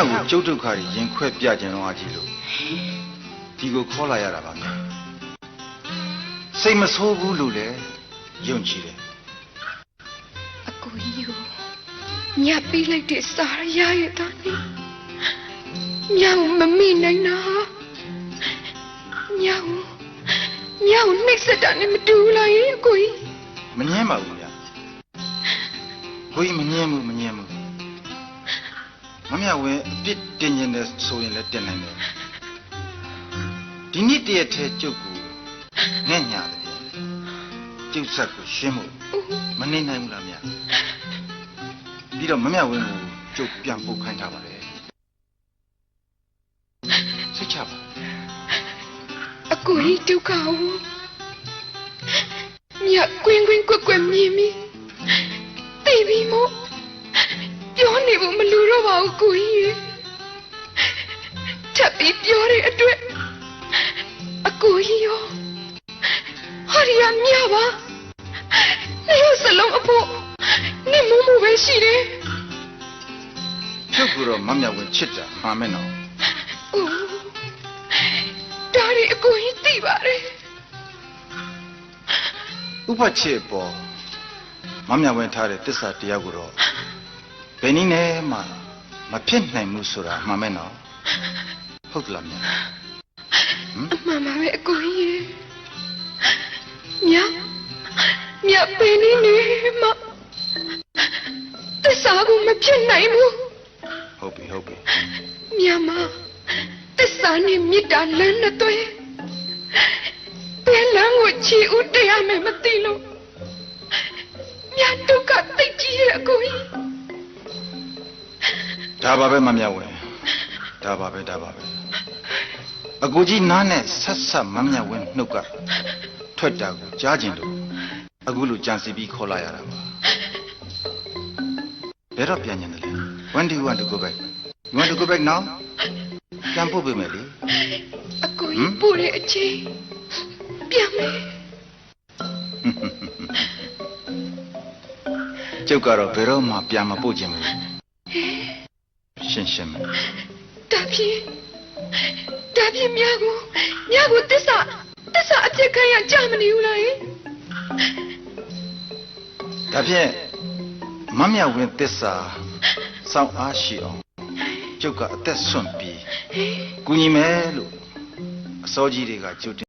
ကိုကျုပ်ဒုက္ခတွေရင်ခွဲပြကြင်တော့အကြီးလို့ဒီကိုခေါ်လာရတာပါများစိတ်မဆိုးဘူးလို့လည်းယုံကြည်တယ် အကိုကြီးကိုညပေးလိုက်တဲ့စာရရတဲ့သားနေညောင်မမိနိုင်တာညောင်နှိမ့်ဆက်တာနဲ့မတူလားရဲ့အကိုကြီး မငြင်းပါဘူးဗျာကိုကြီးမငြင်းဘူးမမြဝင်းအပြစ်တင်ရင်လည်းဆိုရင်လည်းတင်နိုင်တယ်ဒီနေ့တရက်ထဲကျုပ်ကိုငဲ့ညာတယ်ကျုပ်ဆက်ကိုရှင်းဖို့မနေနိုင်ဘူးလားဗျာပြီးတော့မမြဝင်းကိုကျုပ်ပြန်ပို့ခိုင်းထားပါတယ်စိတ်ချပါ အကိုကြီးဒုက္ခကိုညကွင်းကွက်မြင်မိသိပြီမို့ပြောနေဖို့မလိုတော့ပါဘူးကိုကြီးထပ်ပြီးပြောတဲ့အတွက်အကိုကြီးရောဟာရီယာမြပါနေစလုံးအဖို့နေမမှုပဲရှိတယ် ကျုပ်ကတော့မမြဝင်းချစ်တာမှာမယ်နော် အိုးဒါရီအကိုကြီးသိပါတယ် ဥပချစ်ပေါ်မမြဝင်းထားတဲ့တစ္ဆာတရားကိုတော့ဘယ်နည်းနဲ့မှမဖြစ်နိုင်ဘူးဆိုတာမှာမယ်နော်ဟုတ်လားမြတ် အမှန်ပါပဲအကိုကြီးမြပေးနေမှတစ္ဆာကိုမဖြစ်နိုင်ဘူး ဟုတ်ပြီ မြမတစ္ဆာနဲ့မေတ္တာလမ်းနဲ့တွေ့ဘယ်လမ်းကိုချီဦးတရားမယ်မသိလို့မြဒုက္ခသိကြီးရဲ့အကိုကြီး ဒါပါပဲမမြဝင်းဒါပါပဲအကူကြီးနားနဲ့ဆက်မမြဝင်းနှုတ်ကထွက်တာကိုကြားကျင်လို့အခုလိုကြံစီပြီးခေါ်လာရတာပါဘယ်တော့ပြန်ညင်တယ်လဲ When do you want to go back? You want to go back now? ပြန်ပို့ပေးမယ်လေ အကိုကြီးပို့တဲ့အချိန်ပြန်မယ် ကျုပ်ကတော့ဘယ်တော့မှပြန်မပို့ခြင်းဘူးရှင်းမယ် ဒါဖြင့်မြကိုတစ္ဆာအပြစ်ခံရကြမနေဘူးလား ဒါဖြင့်မမြဝင်းသစ္စာစောင့်အားရှိအောင်ကျုပ်ကအသက်ဆွန့်ပြီးကူညီမယ်လို့အစောကြီးတွေကကြိုတင်